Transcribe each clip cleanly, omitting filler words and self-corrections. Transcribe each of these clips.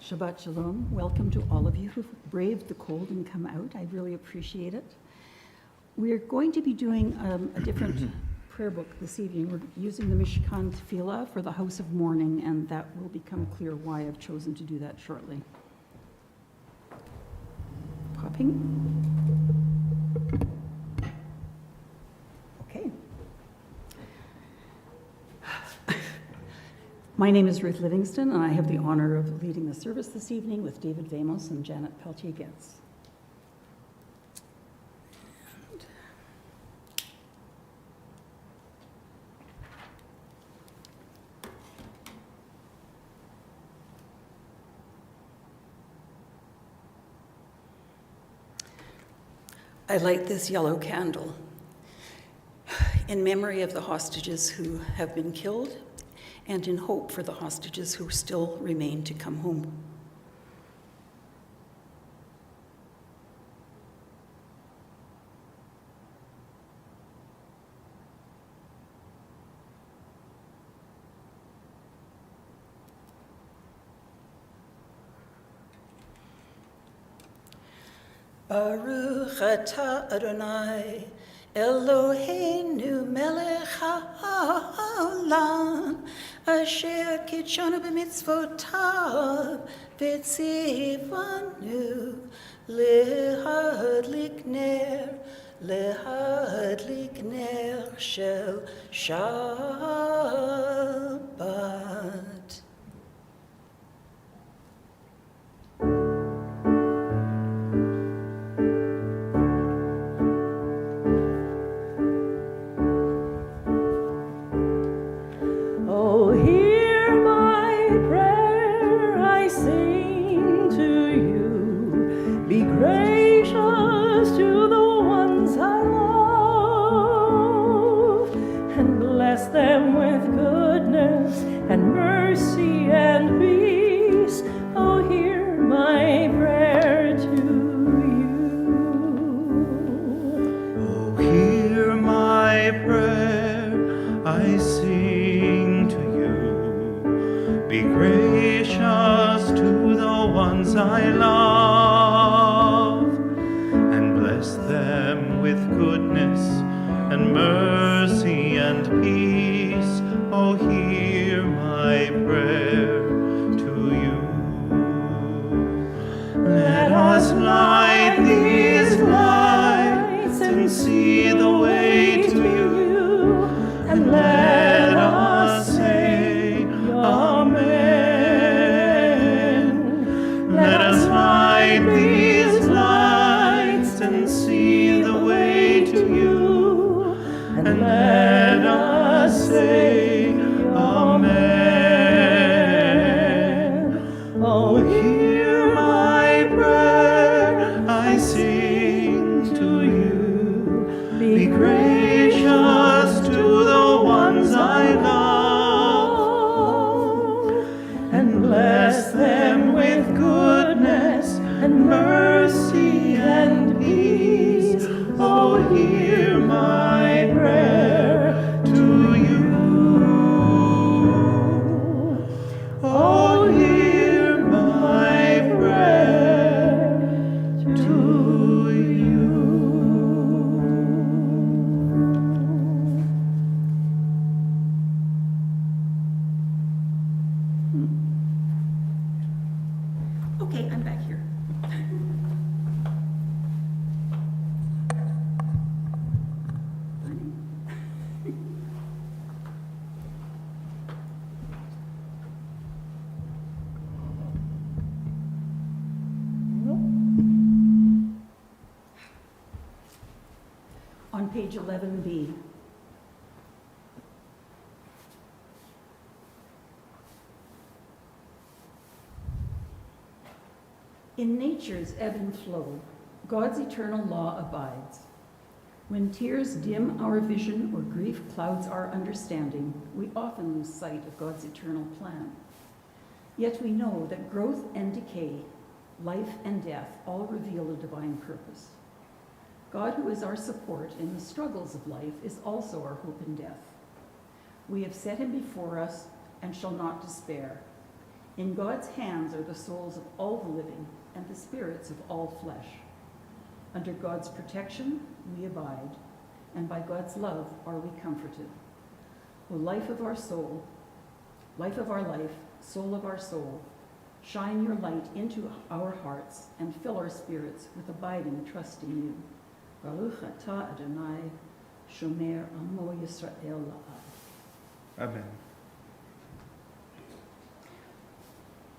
Shabbat Shalom. Welcome to all of you who've braved the cold and come out. I really appreciate it. We're going to be doing a different prayer book this evening. We're using the Mishkan Tefillah for the House of Mourning, and that will become clear why I've chosen to do that shortly. Popping. Okay. My name is Ruth Livingston, and I have the honor of leading the service this evening with David Vamos and Janet Peltier-Getz. I light this yellow candle in memory of the hostages who have been killed and in hope for the hostages who still remain to come home. Baruch atah Adonai Eloheinu melech haolam asher kitshanu b'mitzvotav v'tzivanu lehadlik ner shel Shabbat. Them with goodness and mercy and peace. Oh, hear my prayer to you. Oh, hear my prayer, I sing to you. Be gracious to the ones I love, and bless them with goodness and mercy and peace. Oh, hear my prayer to you. Let us light these lights and see the way to you, and let us say Amen. Let us light these lights and see the way to you, and let us say Amen. Oh, hear my prayer, I sing to you. Be gracious to the ones I love, and bless them with goodness and mercy and peace. Oh, hear my prayer to you. Oh, hear my prayer to you. Okay, I'm back here. On page 11B. In nature's ebb and flow, God's eternal law abides. When tears dim our vision or grief clouds our understanding, we often lose sight of God's eternal plan. Yet we know that growth and decay, life and death, all reveal a divine purpose. God, who is our support in the struggles of life, is also our hope in death. We have set him before us and shall not despair. In God's hands are the souls of all the living and the spirits of all flesh. Under God's protection we abide, and by God's love are we comforted. O life of our soul, life of our life, soul of our soul, shine your light into our hearts and fill our spirits with abiding trust in you. Baruch atah Adonai, shomer amo Yisrael la'ad. Amen.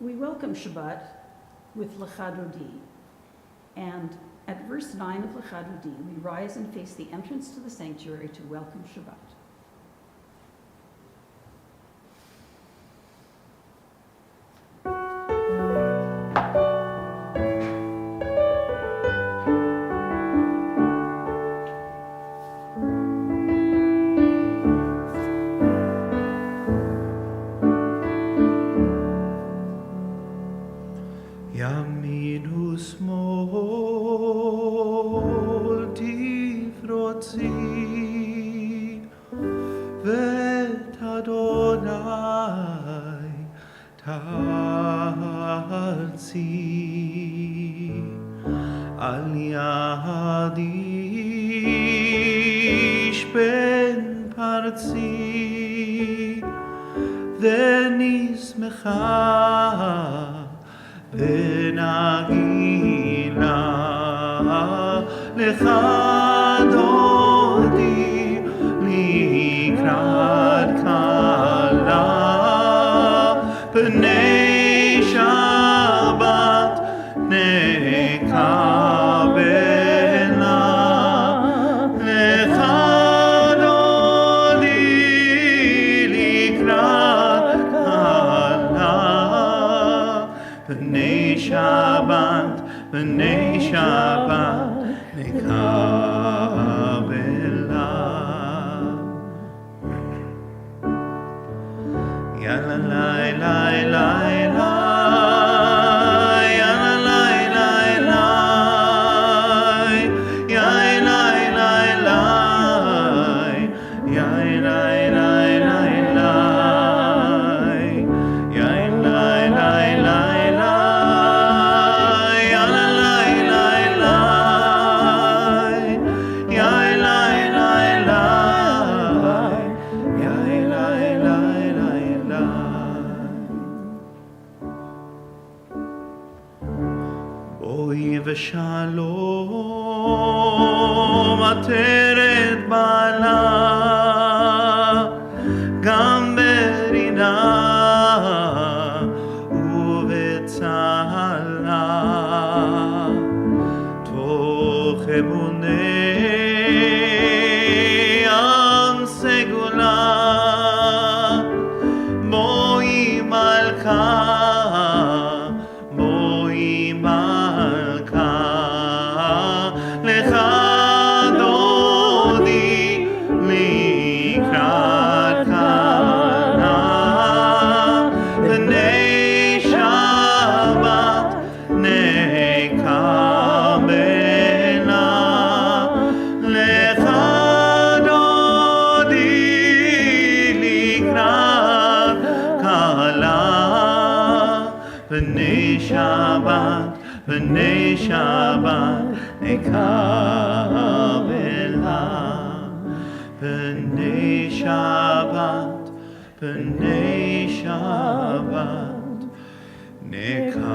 We welcome Shabbat with Lecha Dodi, and at verse 9 of Lecha Dodi, we rise and face the entrance to the sanctuary to welcome Shabbat. ימין ושמאל תפרוצי, ואת אדוני תרצי. על יד איש בן פרצי, ונשמחה ונגילה לך דודי לקראת כלה, פני שבת נקבלה. לך דודי לקראת כלה, פני שבת, פני שבת נקבלה. יאללה לילה לילה, יאללה לילה לילה, יאללה לילה לילה, יאללה לילה לילה, יאללה לילה ושלום עטרת בעלה, גם ברינה ובצהלה, תוך אמוני עם סגולה, בואי מלכה, בואי מלכה, לך דודי לקראת כלה, בני שבת נקבלה. לך דודי לקראת כלה, בני שבת, בני שבת נקבלה. בני שבת, בני שבת נקבלה.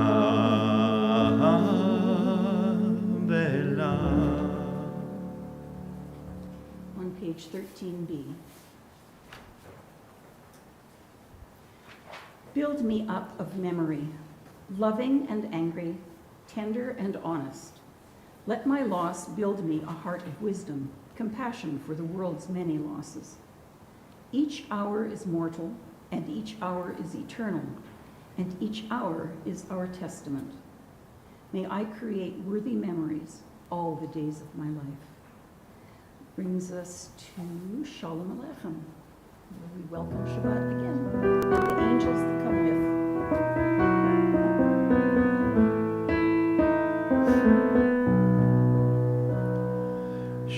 On page 13b. Build me up of memory, loving and angry, tender and honest. Let my loss build me a heart of wisdom, compassion for the world's many losses. Each hour is mortal, and each hour is eternal, and each hour is our testament. May I create worthy memories all the days of my life. Brings us to Shalom Aleichem, where we welcome Shabbat again, and the angels that come with.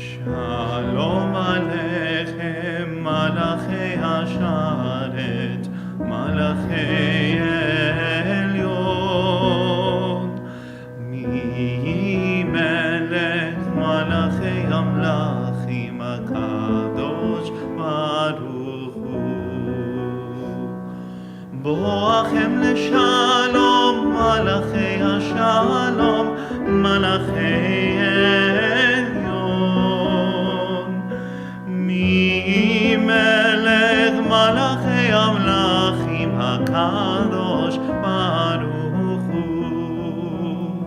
Shalom Aleichem, Malachi Hasharet, Malachi מלאכי המלאכים הקדוש ברוך הוא.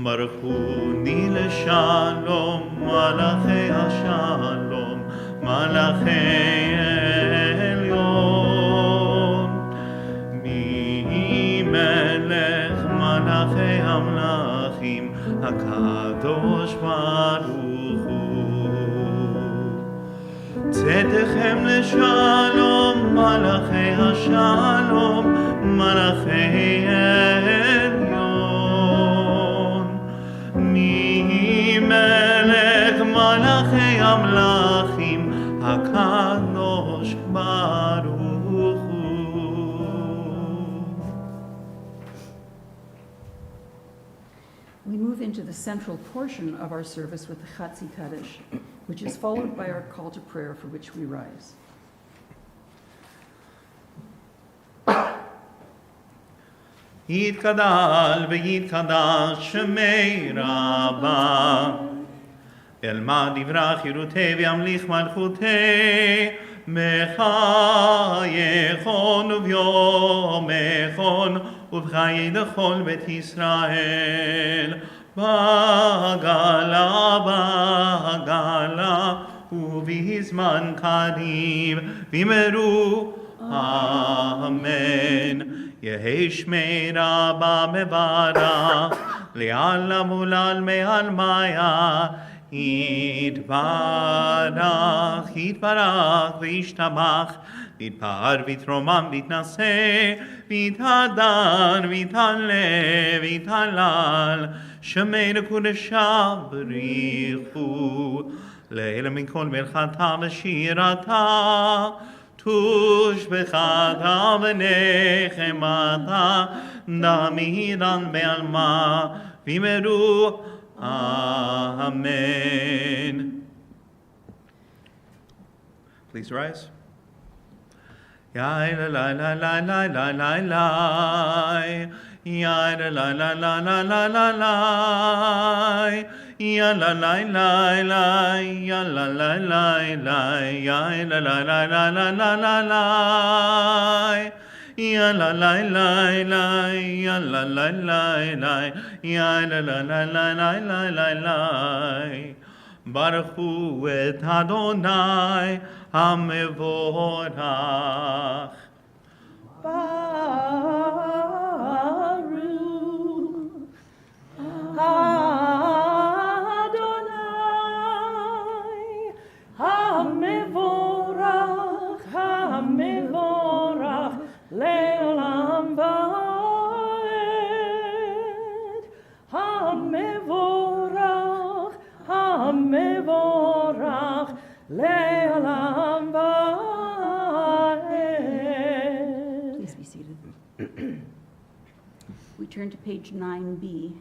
ברכוני לשלום, מלאכי השלום, מלאכי עליון. מי מלך מלאכי המלאכים הקדוש ברוך הוא. צאתכם לשלום, מלאכי השלום, מלאכי עליון. מי מלך מלאכי המלאכים הקדוש ברוך הוא. We move into the central portion of our service with the Chatzi Kaddish, which is followed by our call to prayer for which we rise. יתגדל ויתקדש שמי רבה, ילמד יברח חירותי וימליך מלכותי, בחייכון וביומכון ובחיי לכל בית ישראל, בעגלה בעגלה ובזמן קריב, ואמרו אמן. יהי שמי רבה מברך, לעלם ולעלמי עלמיה, יתברך, יתברך וישתבח, ויתפאר ויתרומם ויתנשא, ויתהדר ויתעלה ויתהלל, שמי לקודשה בריחו, לעילה מכל מלאכתה ושירתה, תושבחתה ונחמתה, דמירן בעלמה, ואמרו Amen. Please rise. Ya la la la la la la la la. Ya la la la la la la la la. Ya la la la la. Ya la la la la. Ya la la la la la la la la. Ya la la la la, ya la la la la, ya la la la la la la la la. Baruchu et Adonai hamevorach. Baruch Adonai hamevorach, hamevorach le'olam va'ed. Hamevorach, hamevorach le'olam va'ed. Please be seated. We turn to page 9b.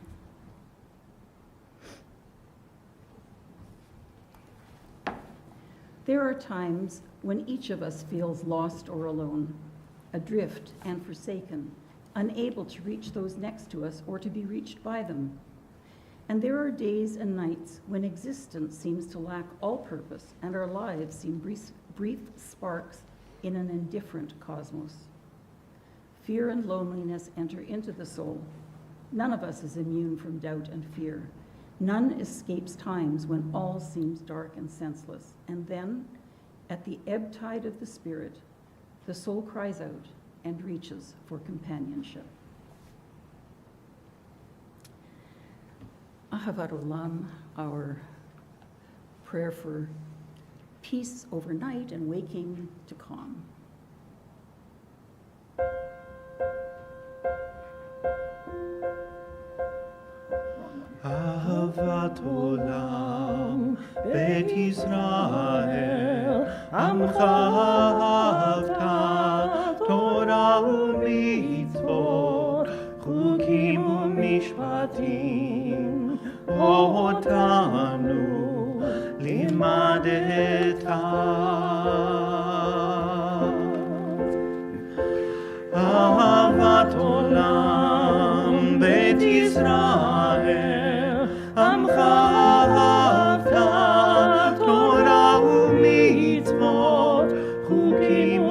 There are times when each of us feels lost or alone, adrift and forsaken, unable to reach those next to us or to be reached by them. And there are days and nights when existence seems to lack all purpose and our lives seem brief sparks in an indifferent cosmos. Fear and loneliness enter into the soul. None of us is immune from doubt and fear. None escapes times when all seems dark and senseless. And then, at the ebb tide of the spirit, the soul cries out and reaches for companionship. Ahavat Olam, our prayer for peace overnight and waking to calm. Ahavat Olam, Beit Yisrael, Amcha Ahavta, Torah u'mitzvot, Chukim u'mishpatim, Otanu limadeta. Ahavat Olam, Beit Yisrael, Amcha Ahavta, Torah u'mitzvot, Chukim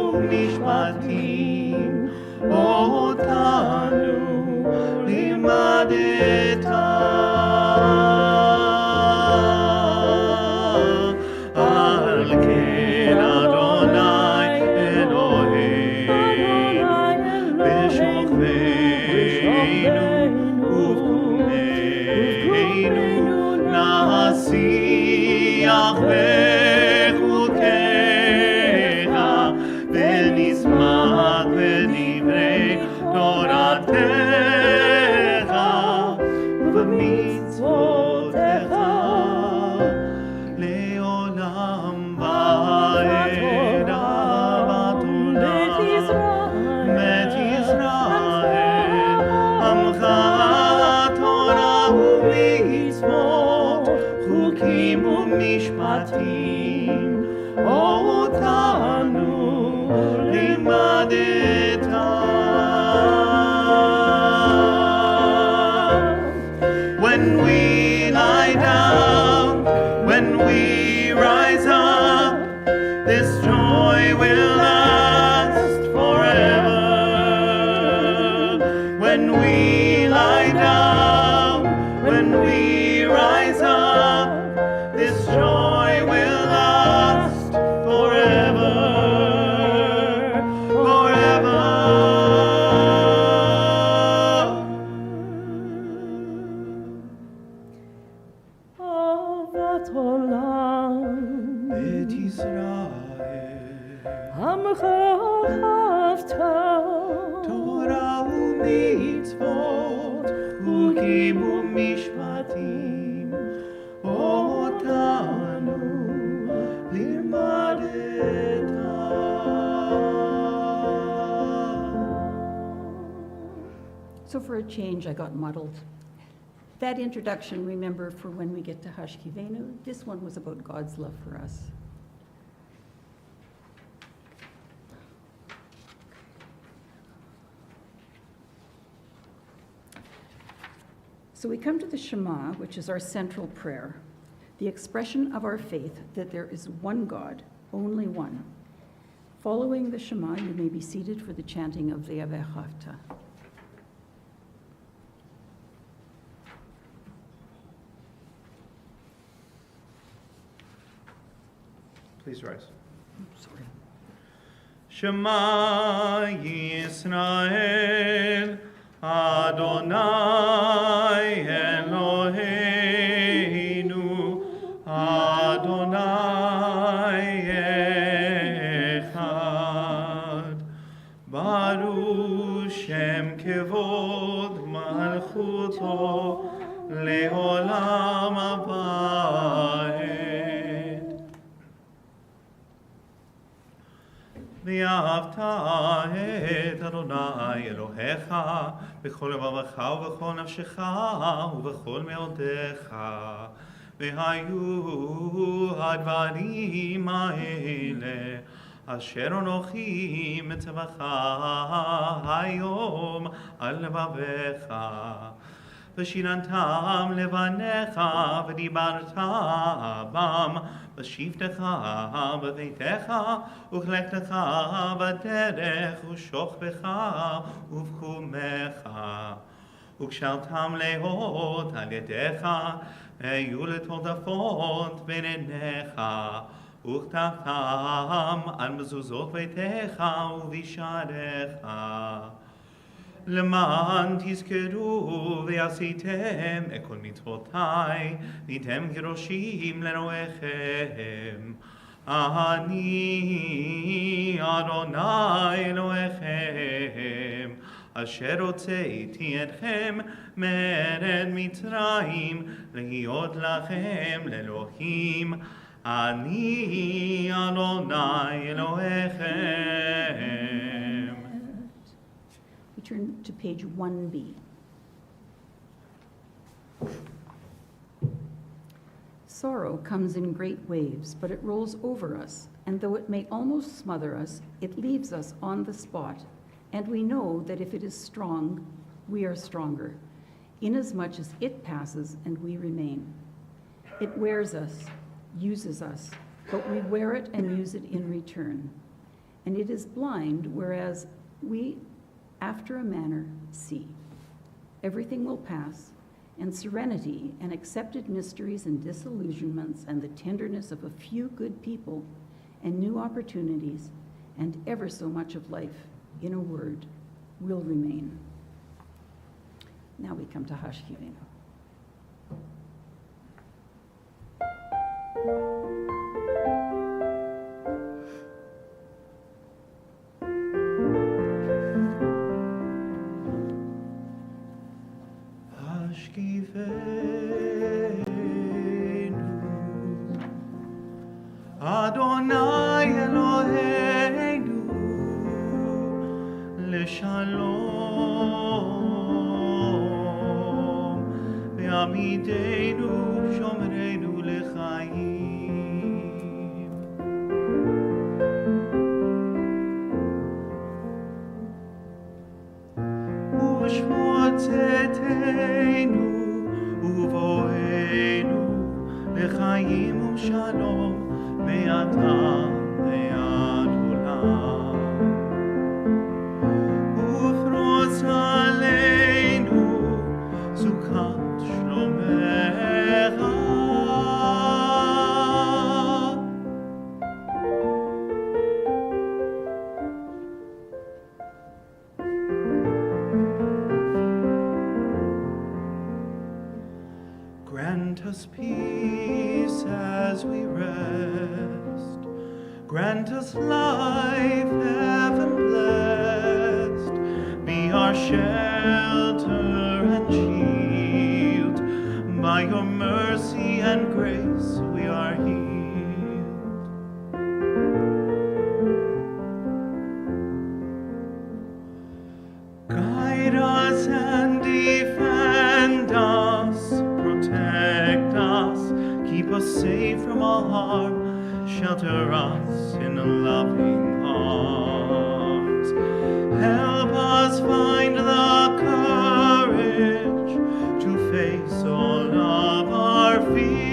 משפטים אותנו לימדת. When we lie down, when we rise up, this joy will last forever. When we lie down, when we rise up, this joy will last forever, forever. אהבת עולם, את ישראל, עמך אהבת, תורה ומצוות, חוקים ומשפטים, אותנו לימדת. So for a change, I got muddled. That introduction, remember, for when we get to Hashkivenu, this one was about God's love for us. So we come to the Shema, which is our central prayer, the expression of our faith that there is one God, only one. Following the Shema, you may be seated for the chanting of the Avechavta. Please rise. Sorry. Shema Yisrael, Adonai Eloheinu, Adonai Echad. Baruch Shem Kevod Malchuto Leolam Abed. ואהבת את אדוני אלוהיך בכל לבבך ובכל נפשך ובכל מאודיך. והיו הדברים האלה אשר אנוכי מצווך היום על לבביך. ושיננתם לבניך ודיברת בם בשבתך בביתך וכלכתך בדרך ושוכבך ובחומך. וקשרתם לאות על ידיך היו לטורדפות בין עיניך וכתבתם על מזוזות ביתך ובשעריך. למען תזכרו ועשיתם את כל מצוותיי, נהייתם כראשים לרועיכם. אני אדוני אלוהיכם, אשר הוצאתי אתכם מארץ מצרים, להיות לכם לאלוהים. אני אדוני אלוהיכם. We turn to page 1B. Sorrow comes in great waves, but it rolls over us, and though it may almost smother us, it leaves us on the spot, and we know that if it is strong, we are stronger, inasmuch as it passes and we remain. It wears us, uses us, but we wear it and use it in return. And it is blind, whereas we, after a manner, see. Everything will pass, and serenity and accepted mysteries and disillusionments and the tenderness of a few good people and new opportunities and ever so much of life, in a word, will remain. Now we come to Hashkivenu. Adonai Eloheinu לשלום, ועמידנו שומרנו לחיים. אתה ועד עולם. ופרוס עלינו סוכת שלומך. Grant us peace as we rest. Grant us life, heaven blessed. Be our shelter and shield. By your mercy and grace we are healed. Guide us and defend us. Protect us, keep us safe from all harm, shelter us in loving arms. Help us find the courage to face all of our fears.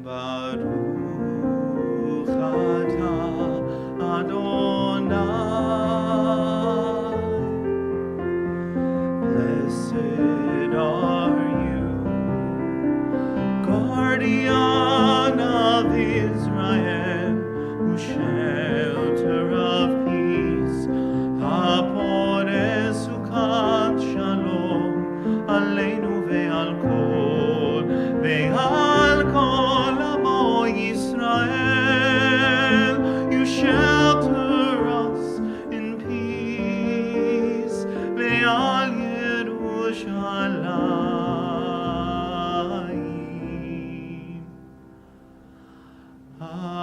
Baruch atah Adonai. Blessed are you, guardian of Israel, who shelter of peace, hapones sukat shalom, aleinu ve'al kol amo Yisrael. You shelter us in peace, ve'al Yerushalayim. Amen.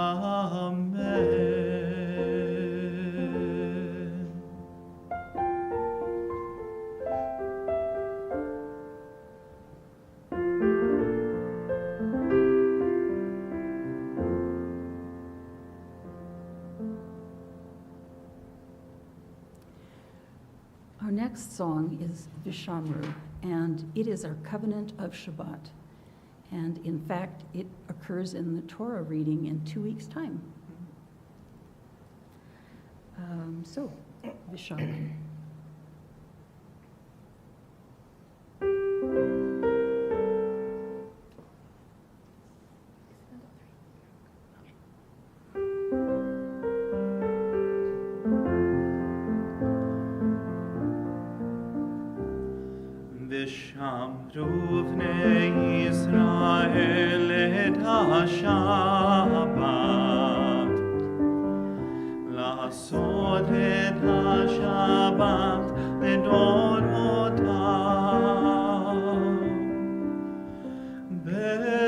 Our next song is Vishamru, and it is our covenant of Shabbat. And in fact, it occurs in the Torah reading in 2 weeks' time. So, Vishamru. ושמרו בני ישראל את השבת, לעשות את השבת לדורותם.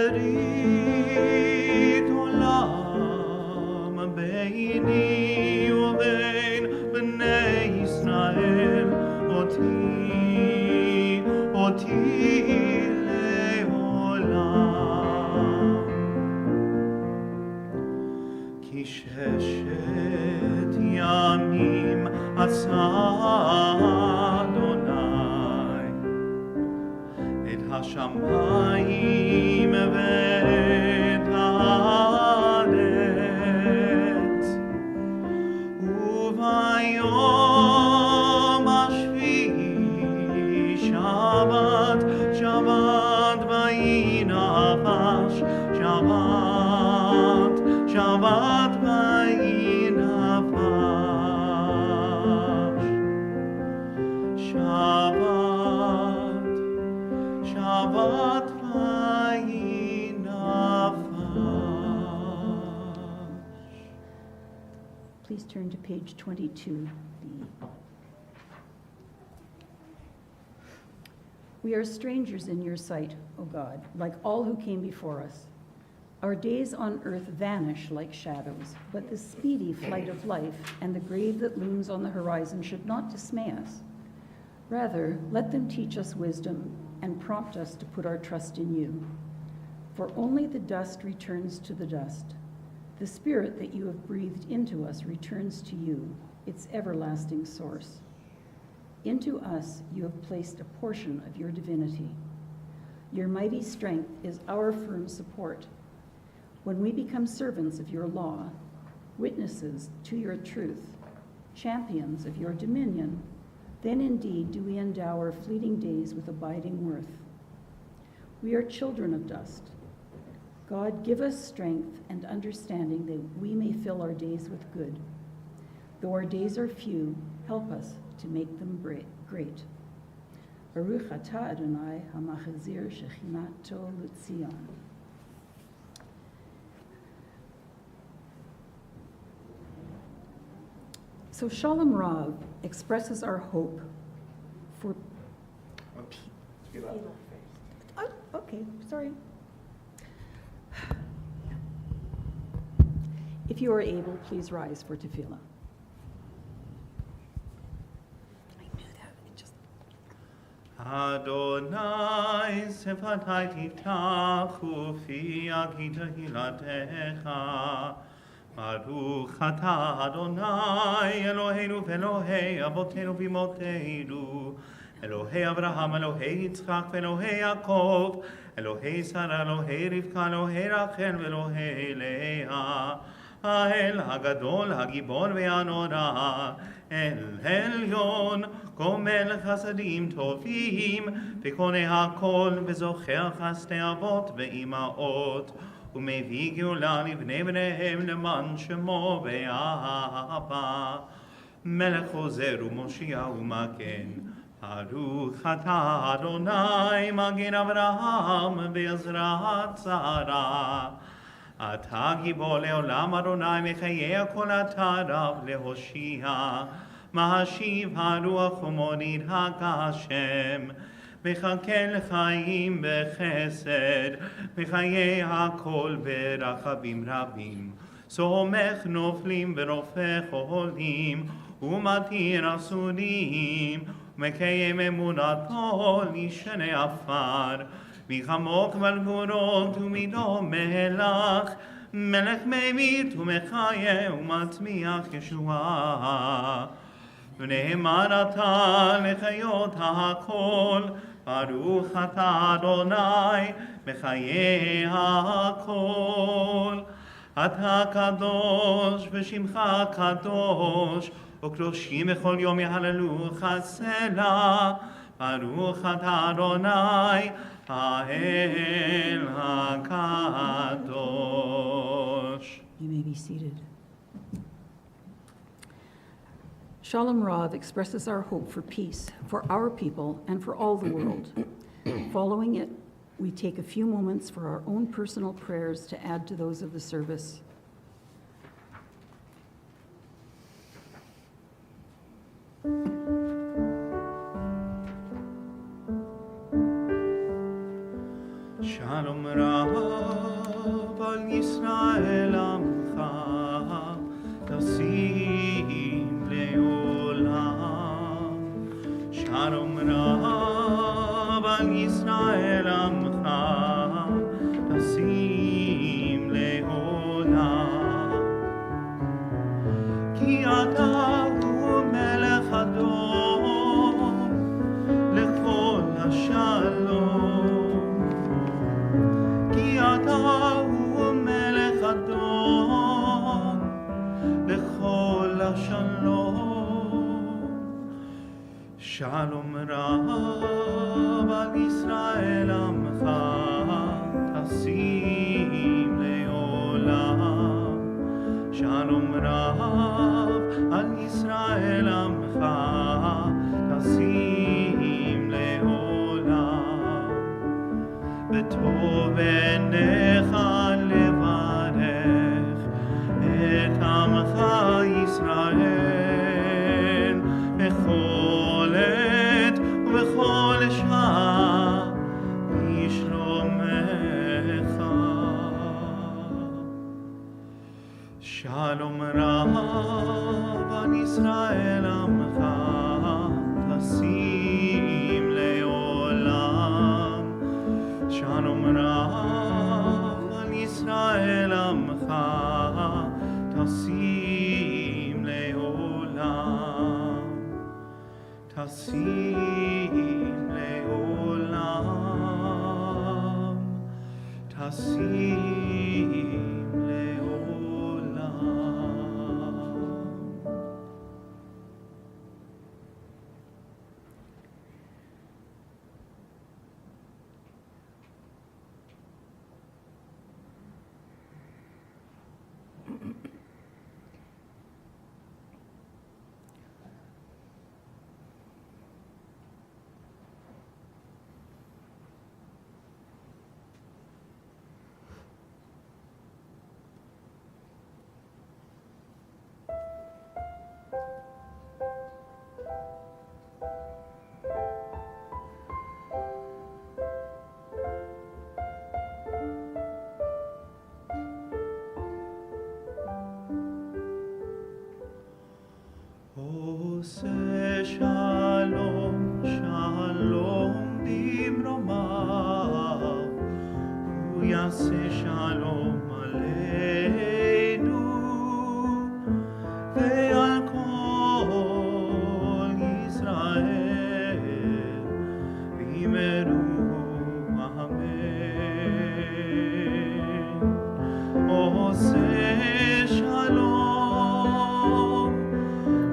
ברית עולם ביני ובין בני ישראל, אותי לעולם. כי ששת ימים עשה אדוני את השמיים ואת הארץ, וביום השביעי שבת, שבת ויהי נפש, שבת ויהי נפש, שבת ויהי נפש. Please turn to page 22B. We are strangers in your sight, O God, like all who came before us. Our days on earth vanish like shadows, but the speedy flight of life and the grave that looms on the horizon should not dismay us. Rather, let them teach us wisdom and prompt us to put our trust in you. For only the dust returns to the dust. The spirit that you have breathed into us returns to you, its everlasting source. Into us you have placed a portion of your divinity. Your mighty strength is our firm support. When we become servants of your law, witnesses to your truth, champions of your dominion, then indeed do we endow our fleeting days with abiding worth. We are children of dust. God, give us strength and understanding that we may fill our days with good. Though our days are few, help us to make them great. Baruch atah Adonai hamachazir shechinato l'tzion. So Shalom Rav expresses our hope for... Oh, okay, sorry. If you are able, please rise for tefillah. I knew that. It just... Adonai sefatai titach ufi agita hilatecha. Baruch atah Adonai Eloheinu ve'Elohei Avotenu v'Imotenu Elohei Avraham, Elohei Yitzchak ve'Elohei Yaakov Elohei Sarah, Elohei Rivka, Elohei Rachel ve'Elohei Leah האל הגדול, הגיבור והנורא, אל עליון, גומל חסדים טובים, וקונה הכל, וזוכר חסדי אבות ואימהות, ומביא גאולה לבני בניהם למען שמו באהבה. מלך חוזר ומושיע ומגן, ברוך אתה אדוני מגן אברהם בעזרת שרה. אתה גיבור לעולם אדוני מחיי כל אתה רב להושיע. מהשיב הרוח ומוריד הגשם. מחכה לחיים בחסד, מחיי הכל ברחבים רבים. סומך נופלים ורופא חולים, ומתיר אסורים, ומקיים אמונתו לשני עפר. מחמוק מלגורות ומדום מלח, מלך ממית ומחיה ומצמיח ישועה. ונאמן אתה לחיות הכל, ברוך אתה אדוני מחיי הכל. אתה קדוש ושמך קדוש, וקדושים בכל יום יהללוך סלה. ברוך אתה אדוני האל הקדוש. You may be seated. Shalom Rav expresses our hope for peace, for our people, and for all the world. Following it, we take a few moments for our own personal prayers to add to those of the service. Shalom Rav al Yisrael amcha, tasim leolam. Shalom Rav al Yisrael amcha, tasim leolam. Ki ata hu melech adon, lechol hashalom. אתה הוא מלך אדון לכל השלום. שלום רב על ישראל עמך, תשים לעולם. שלום רב על ישראל עמך, תשים לעולם. בטוב עיניך לברך את עמך ישראל בכל עת ובכל שעה בשלומך. Tasim leolam, Tasim leolam. Ose shalom, shalom dimromav, hu yaseh shalom aleinu, ve'al kol Yisrael, v'yimeru amen. Ose shalom,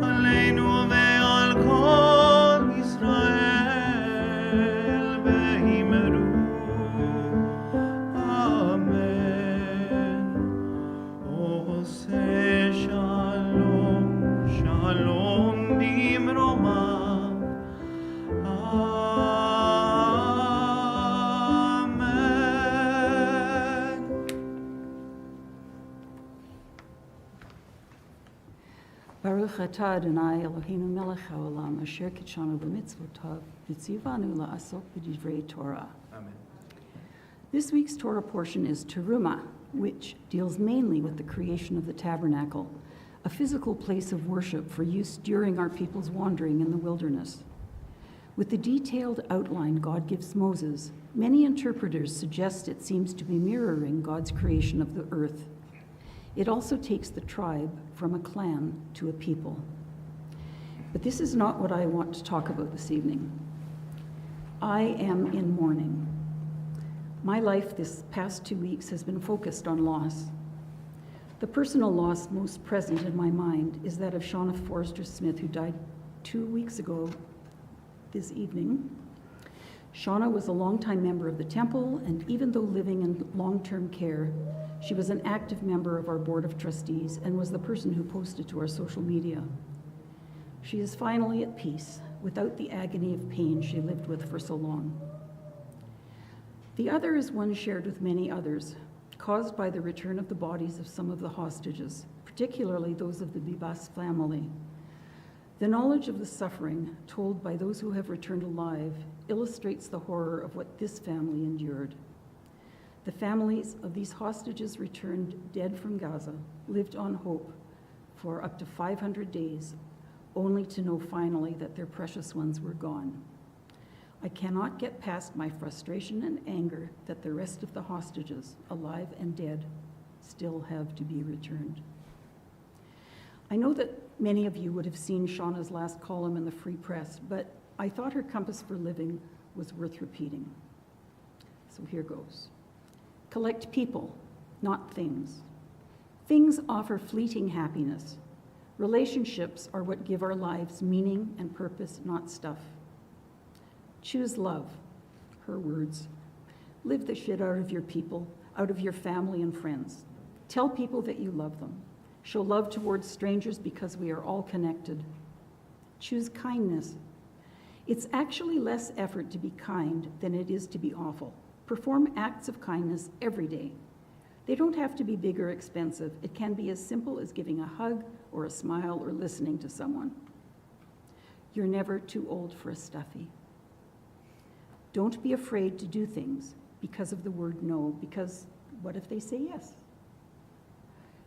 Aleinu ve'al kol Yisrael ve'yimeru. Amen. Oseh shalom, shalom dimromav. Amen. Baruch atah Adonai Eloheinu melech haolam asher kitshanu b'mitzvotav v'tzivanu la'asok b'divrei Torah. Amen. This week's Torah portion is Terumah, which deals mainly with the creation of the tabernacle, a physical place of worship for use during our people's wandering in the wilderness. With the detailed outline God gives Moses, many interpreters suggest it seems to be mirroring God's creation of the earth. It also takes the tribe from a clan to a people. But this is not what I want to talk about this evening. I am in mourning. My life this past 2 weeks has been focused on loss. The personal loss most present in my mind is that of Shauna Forrester Smith, who died 2 weeks ago this evening. Shauna was a longtime member of the temple, and even though living in long-term care, she was an active member of our board of trustees and was the person who posted to our social media. She is finally at peace, without the agony of pain she lived with for so long. The other is one shared with many others, caused by the return of the bodies of some of the hostages, particularly those of the Bibas family. The knowledge of the suffering told by those who have returned alive illustrates the horror of what this family endured. The families of these hostages returned dead from Gaza lived on hope for up to 500 days, only to know finally that their precious ones were gone. I cannot get past my frustration and anger that the rest of the hostages, alive and dead, still have to be returned. I know that many of you would have seen Shauna's last column in the Free Press, but I thought her compass for living was worth repeating. So here goes. Collect people, not things. Things offer fleeting happiness. Relationships are what give our lives meaning and purpose, not stuff. Choose love, her words. Live the shit out of your people, out of your family and friends. Tell people that you love them. Show love towards strangers because we are all connected. Choose kindness. It's actually less effort to be kind than it is to be awful. Perform acts of kindness every day. They don't have to be big or expensive. It can be as simple as giving a hug or a smile or listening to someone. You're never too old for a stuffy. Don't be afraid to do things because of the word no, because what if they say yes?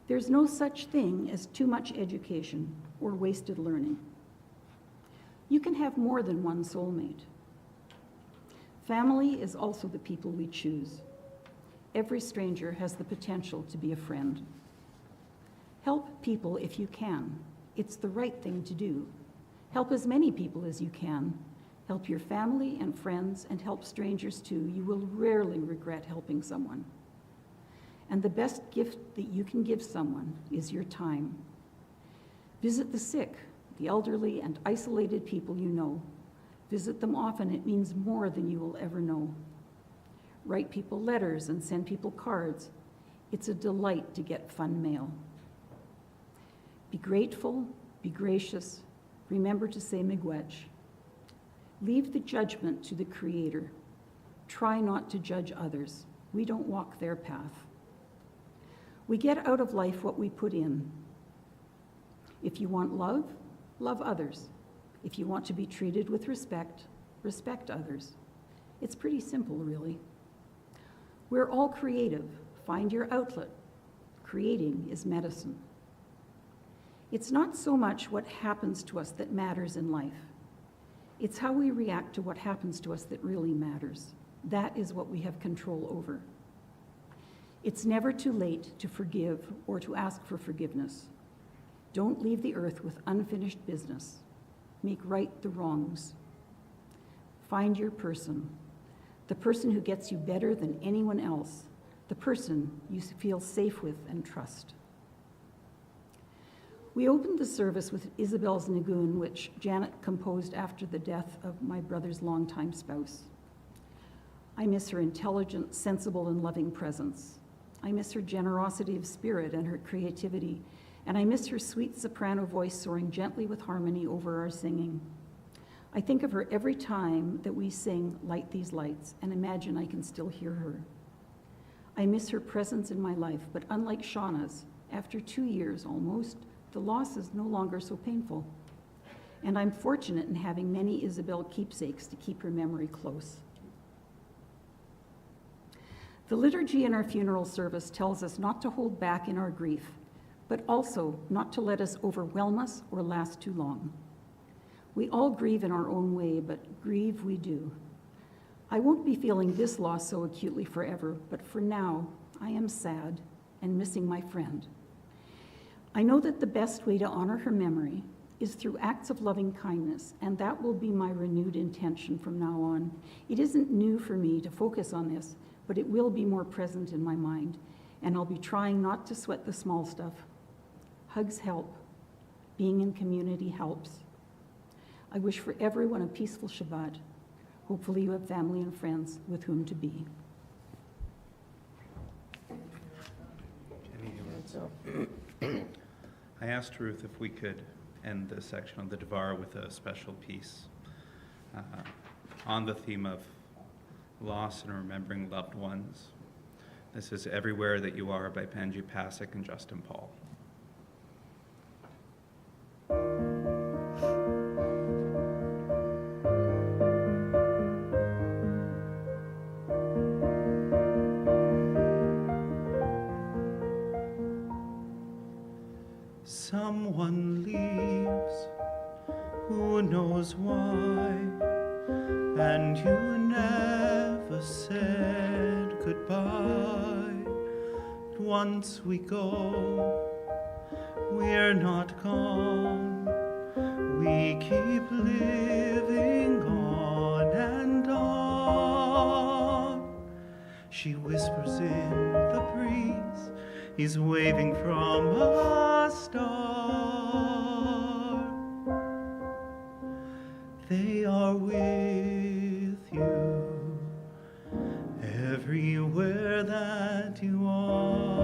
There's no such thing as too much education or wasted learning. You can have more than one soulmate. Family is also the people we choose. Every stranger has the potential to be a friend. Help people if you can. It's the right thing to do. Help as many people as you can. Help your family and friends, and help strangers too. You will rarely regret helping someone. And the best gift that you can give someone is your time. Visit the sick, the elderly, and isolated people you know. Visit them often. It means more than you will ever know. Write people letters and send people cards. It's a delight to get fun mail. Be grateful, be gracious. Remember to say miigwech. Leave the judgment to the Creator. Try not to judge others. We don't walk their path. We get out of life what we put in. If you want love, love others. If you want to be treated with respect, respect others. It's pretty simple, really. We're all creative. Find your outlet. Creating is medicine. It's not so much what happens to us that matters in life. It's how we react to what happens to us that really matters. That is what we have control over. It's never too late to forgive or to ask for forgiveness. Don't leave the earth with unfinished business. Make right the wrongs. Find your person, the person who gets you better than anyone else, the person you feel safe with and trust. We opened the service with Isabel's Nagoon, which Janet composed after the death of my brother's longtime spouse. I miss her intelligent, sensible, and loving presence. I miss her generosity of spirit and her creativity, and I miss her sweet soprano voice soaring gently with harmony over our singing. I think of her every time that we sing Light These Lights and imagine I can still hear her. I miss her presence in my life, but unlike Shauna's, after 2 years almost, the loss is no longer so painful. And I'm fortunate in having many Isabel keepsakes to keep her memory close. The liturgy in our funeral service tells us not to hold back in our grief, but also not to let us overwhelm us or last too long. We all grieve in our own way, but grieve we do. I won't be feeling this loss so acutely forever, but for now, I am sad and missing my friend. I know that the best way to honor her memory is through acts of loving kindness, and that will be my renewed intention from now on. It isn't new for me to focus on this, but it will be more present in my mind, and I'll be trying not to sweat the small stuff. Hugs help. Being in community helps. I wish for everyone a peaceful Shabbat. Hopefully you have family and friends with whom to be. I asked Ruth if we could end this section of the Devar with a special piece on the theme of loss and remembering loved ones. This is Everywhere That You Are by Panji Pasek and Justin Paul. Someone leaves, who knows why, and you never said goodbye. Once we go, we're not gone. We keep living on and on. She whispers in the breeze, he's waving from a star. They are with you everywhere that you are.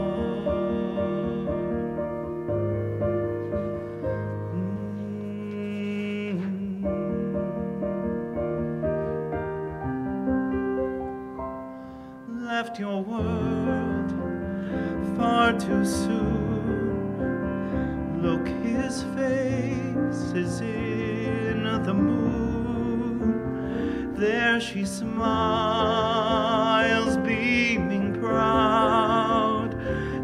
Left your world far too soon. Look, his face is in the moon. There she smiles, beaming proud.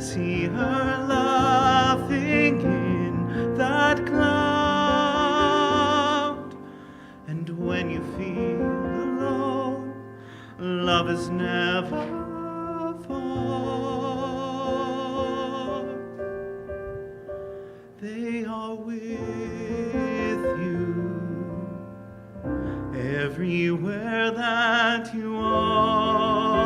See her laughing in that cloud. And when you feel alone, love is never far. They are with you everywhere that you are.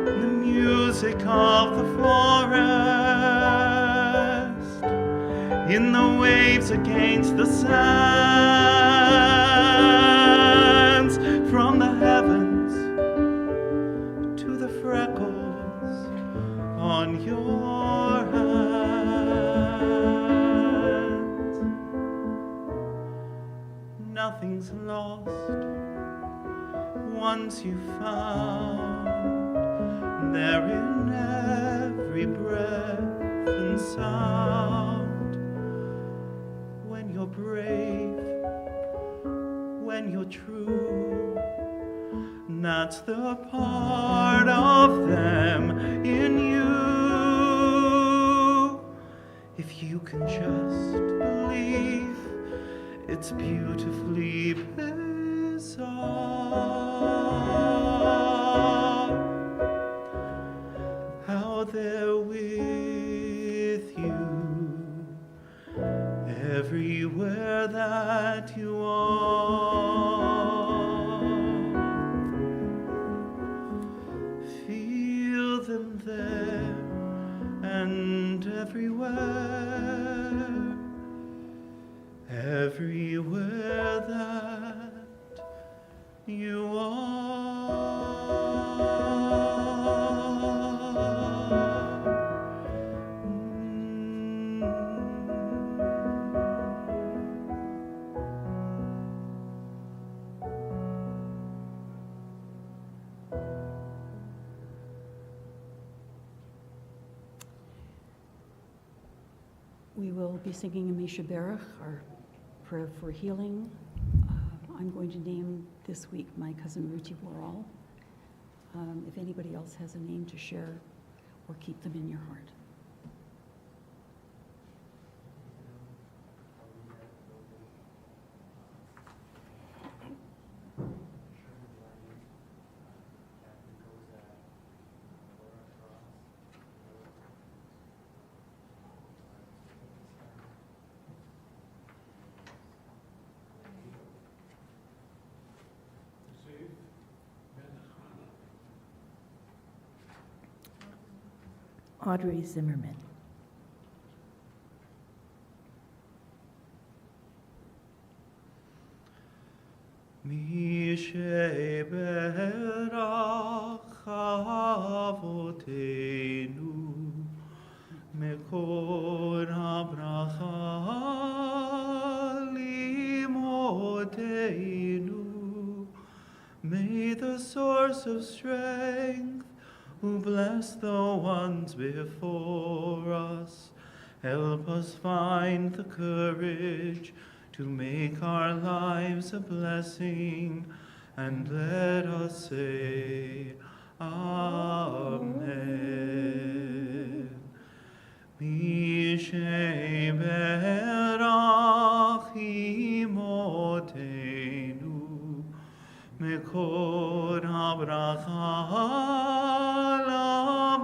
The music of the forest, in the waves against the sands, from the heavens to the freckles on your hands. Nothing's lost once you found there in every breath and sound. When you're brave, when you're true, that's the part of them in you. If you can just believe, it's beautifully bizarre how they're with you everywhere that you are. Feel them there and everywhere, everywhere that you are. We will be singing a Misha Berach, our prayer for healing. I'm going to name this week my cousin Ruti Woral. If anybody else has a name to share, or keep them in your heart. Audrey Zimmerman. מי שברך אבותינו מקור הברכה לאמותינו. May the source of strength, who bless the ones before us, help us find the courage to make our lives a blessing, and let us say, Amen. Mi sheberach imotenu, mekor habracha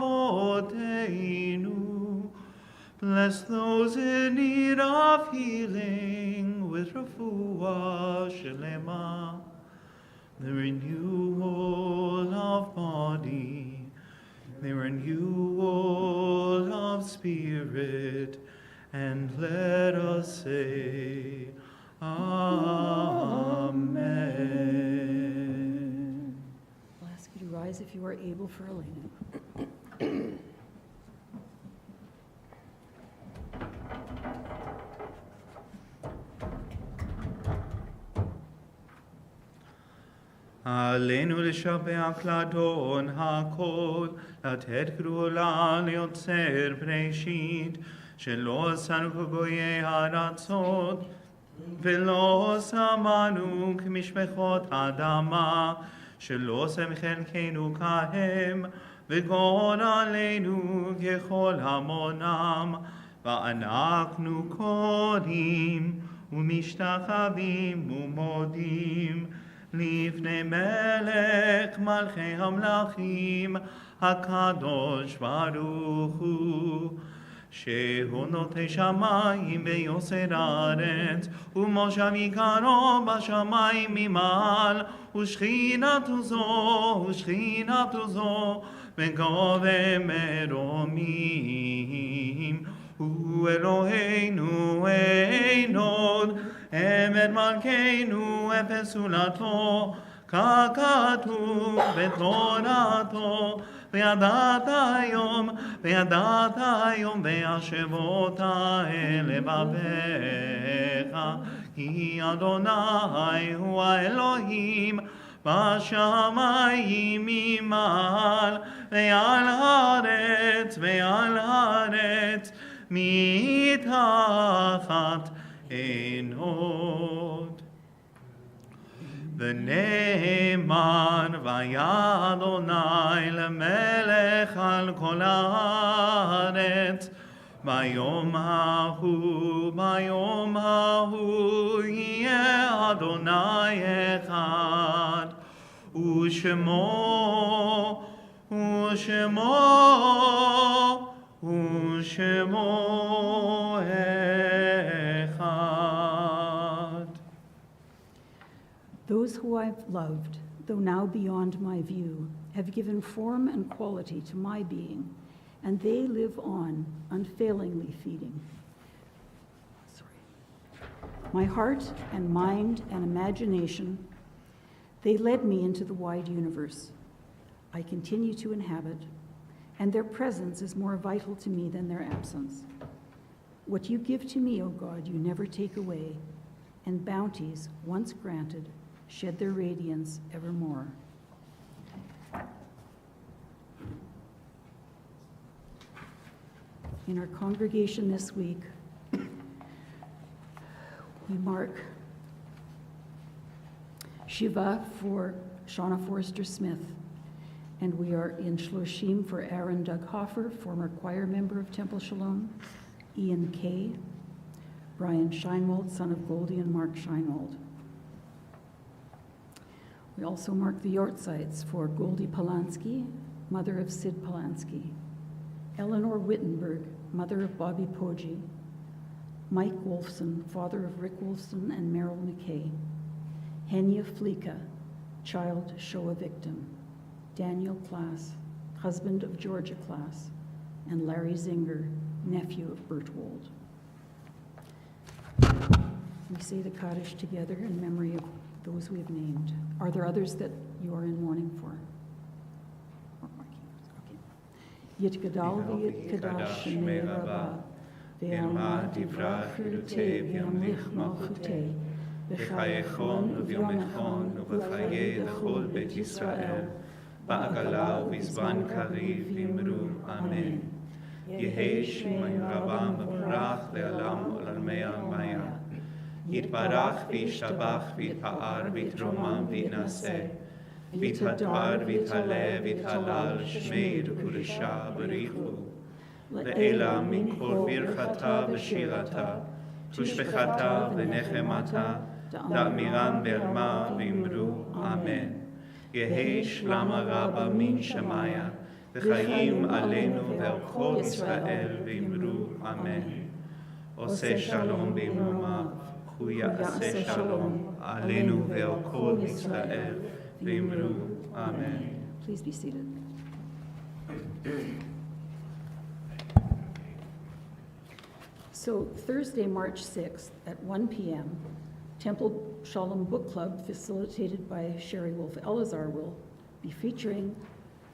lavotenu. Bless those in need of healing with refuah shelema, the renewal of body, the renewal of spirit, and let us say, Amen. I'll ask you to rise if you are able for Elena. עלינו לשבח לאדון הכל, לתת גדולה ליוצר בראשית, שלא עשנו כגויי הארצות, ולא שמנו כמשפחות האדמה, שלא שם חלקנו כהם, וגאון עלינו ככל המונם, ואנחנו קוראים ומשתחווים ומודים, לפני מלך מלכי המלכים, הקדוש ברוך הוא, שהוא נוטה שמיים ויוסר הארץ, ומושבי קרוב בשמיים ממעל, ושכינתו זו, וגובה מרומים. הוא אלוהינו אין עוד, אמת מלכנו אפס זולתו, ככתוב בתורתו, וידעת היום והשבות אל לבביך, כי אדוני הוא האלוהים בשמיים ממעל, ועל הארץ מתחת אין עוד. ונאמר והיה אדוני למלך על כל הארץ, ביום ההוא יהיה אדוני אחד, ושמו אחד. Those who I've loved, though now beyond my view, have given form and quality to my being, and they live on, unfailingly feeding. My heart and mind and imagination, they led me into the wide universe. I continue to inhabit, and their presence is more vital to me than their absence. What you give to me, O God, you never take away, and bounties, once granted, shed their radiance evermore. In our congregation this week, we mark Shiva for Shauna Forrester Smith, and we are in Shloshim for Aaron Doug Hoffer, former choir member of Temple Shalom, Ian Kay, Brian Scheinwald, son of Goldie and Mark Scheinwald. We also mark the Yortzites for Goldie Polanski, mother of Sid Polanski, Eleanor Wittenberg, mother of Bobby Poggi, Mike Wolfson, father of Rick Wolfson and Merrill McKay, Henya Flika, child Shoah victim, Daniel Klaas, husband of Georgia Klaas, and Larry Zinger, nephew of Bert Wold. We say the Kaddish together in memory of those we have named. Are there others that you are in mourning for? Yitgadal v'yitkadash shemei rabba, ve'alma divra chirutei v'yamlich malchutei, v'chayechon u'vyomechon u'v'chayei l'chol bet Yisrael, ba'agala u'bizban kariv v'imru, amen. Yehei shmei rabba mevorach le'alam u'lalmei almaya, יתברך וישתבח ויתפאר ויתרומם ויתנשא, ויתהדר ויתעלה ויתהלל שמי וקודשה בריחו, לעילה מכל ברכתה ושירתה, ושבחתה ונחמתה, דאמירן בעלמה ואמרו אמן. יהי שלמה רבה מן שמיה, וחיים עלינו ועל כל ישראל ואמרו אמן. עושה שלום במרומיו, הוא יעשה שלום עלינו ועל כל ישראל, ואמרו אמן. Please be seated. So Thursday, March 6th at 1 p.m., Temple Shalom Book Club, facilitated by Sherry Wolf Elazar, will be featuring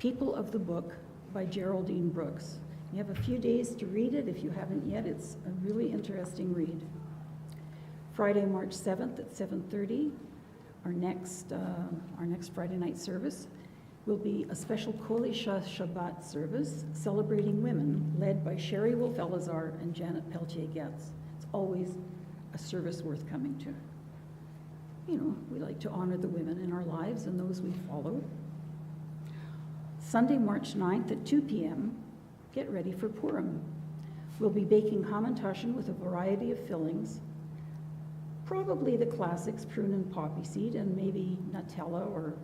People of the Book by Geraldine Brooks. You have a few days to read it. If you haven't yet, it's a really interesting read. Friday, March 7th at 7:30, our next Friday night service will be a special Kabbalat Shabbat service celebrating women, led by Sherry Wolf Elazar and Janet Peltier-Getz. It's always a service worth coming to. You know, we like to honor the women in our lives and those we follow. Sunday, March 9th at 2 p.m., get ready for Purim. We'll be baking hamantashen with a variety of fillings, probably the classics, prune and poppy seed, and maybe Nutella or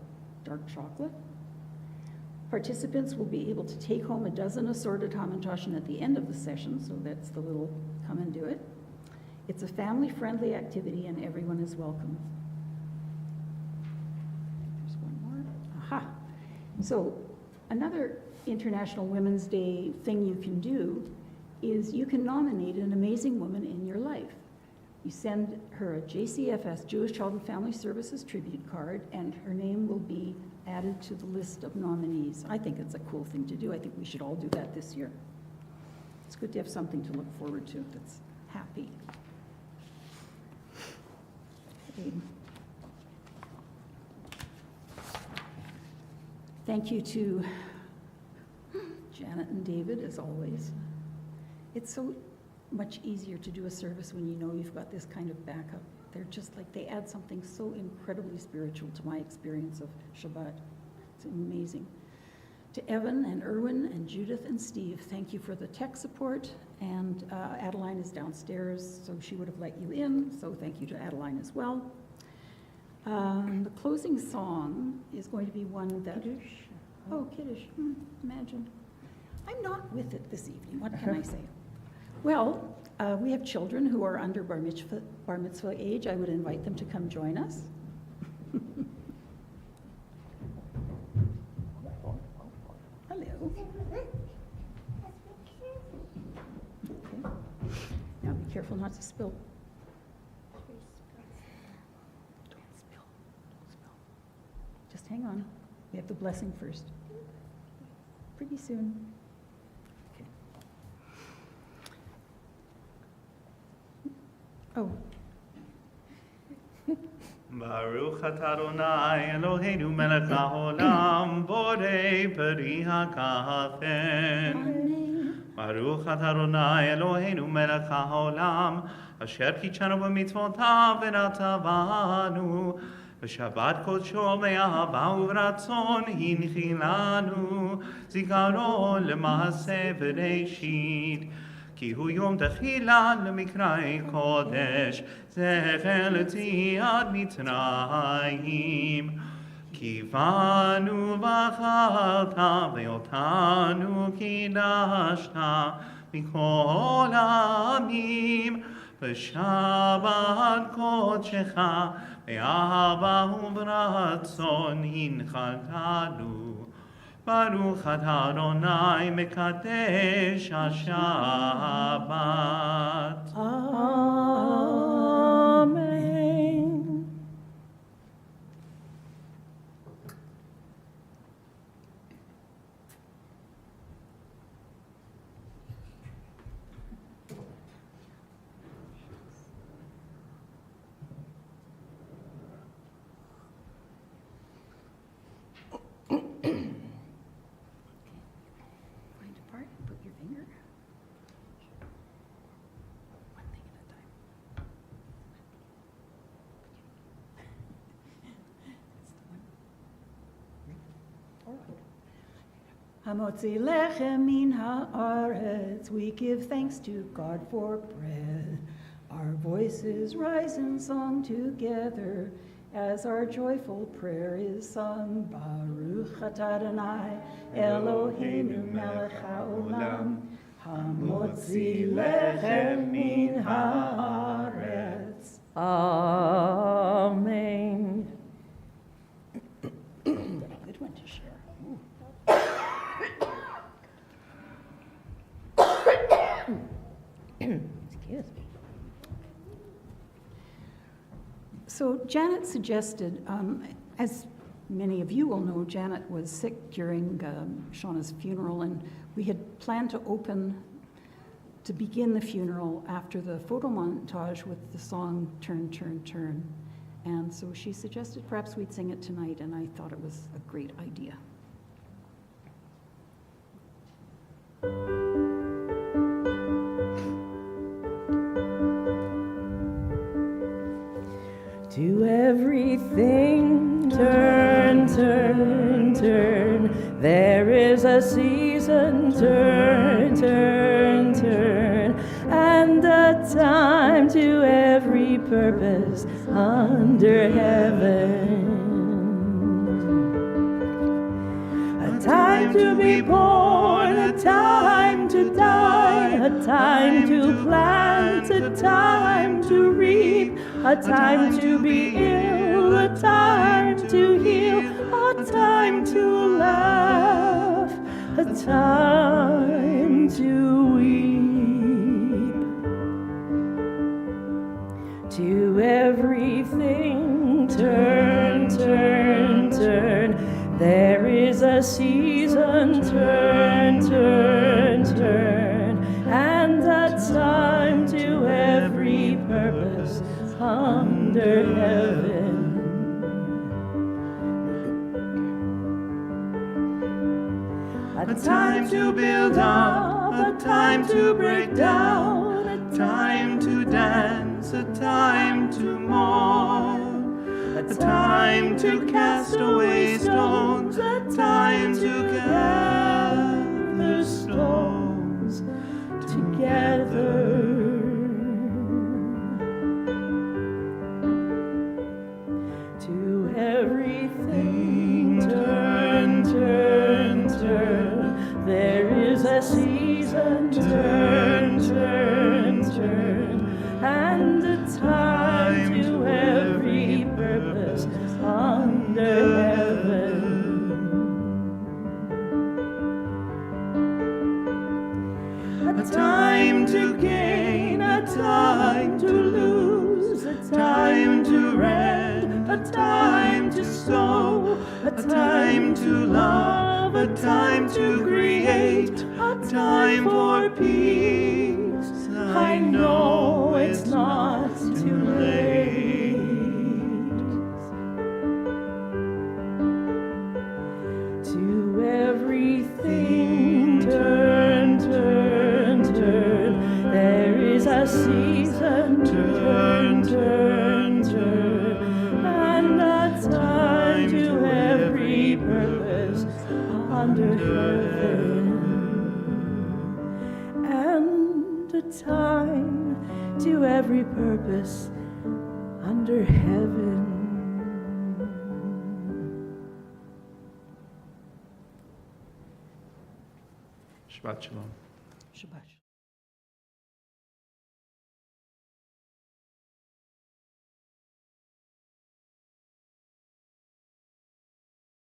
dark chocolate. Participants will be able to take home a dozen assorted hamantaschen at the end of the session, so that's the little come and do it. It's a family-friendly activity and everyone is welcome. There's one more. Aha. So another International Women's Day thing you can do is you can nominate an amazing woman in your life. You send her a JCFS, Jewish Child and Family Services tribute card, and her name will be added to the list of nominees. I think it's a cool thing to do. I think we should all do that this year. It's good to have something to look forward to that's happy. Okay. Thank you to Janet and David, as always. It's so much easier to do a service when you know you've got this kind of backup. They're just like, they add something so incredibly spiritual to my experience of Shabbat. It's amazing. To Evan and Erwin and Judith and Steve, thank you for the tech support. And Adeline is downstairs, so she would have let you in, so thank you to Adeline as well. The closing song is going to be one that... Kiddush. Oh, Kiddush. Imagine. I'm not with it this evening. What can I say? Well, we have children who are under bar mitzvah age. I would invite them to come join us. Hello. Okay. Now be careful not to spill. Don't spill. Don't spill. Just hang on. We have the blessing first. Pretty soon. Okay. Oh. Baruch atah Adonai Eloheinu melech haolam borei peri hakafen. Amen. Baruch atah Adonai Eloheinu melech haolam asher kichanu b'mitzvotav v'natavanu v'shabbat kodsho me'ahava u'v'ratzon hinchilanu zikaron l'maaseh v'reishit כי הוא יום תחילה למקראי קודש, זכר ליציאת מצרים. כי באנו ואכלת ואותנו קידשת מכל העמים, בשבת קודשך באהבה וברצון הנחלתנו. Baruch atah Adonai mekadesh HaShabbat. Amen. Find a part, put your finger. One thing at a time. That's the one. Hamotzi lechem min haaretz, we give thanks to God for bread. Our voices rise in song together as our joyful prayer is sung. Baruch atah Adonai Eloheinu melech haolam, hamotzi lechem min haaretz. Amen. Good one to share. Excuse me. So Janet suggested, as many of you will know, Janet was sick during Shauna's funeral, and we had planned to begin the funeral after the photo montage with the song Turn, Turn, Turn. And so she suggested perhaps we'd sing it tonight, and I thought it was a great idea. To everything, turn, turn, turn. There is a season, turn, turn, turn. And a time to every purpose under heaven. A time time to be born, a time to die, a time to plant, a time to reap, a time to be ill, a time to heal, a time to laugh, a time to weep. To everything turn, turn, turn. There is a season, turn, turn, turn. And a time to every purpose under heaven. A time to build up, a time to break down, a time to dance, a time to mourn, a time to cast away stones, a time to gather stones together. To everything turn, turn, turn. There is a season, turn, turn, turn, and a time to every purpose under heaven. A time to gain, a time to lose, a time to rend, a time to sow, a time to love, a time to create, a time for peace. I know it's not too late. To everything turn, turn, turn. There is a season, turn, turn, turn. And a time to every purpose under heaven. And a time to every purpose under heaven. Shabbat shalom. Shabbat.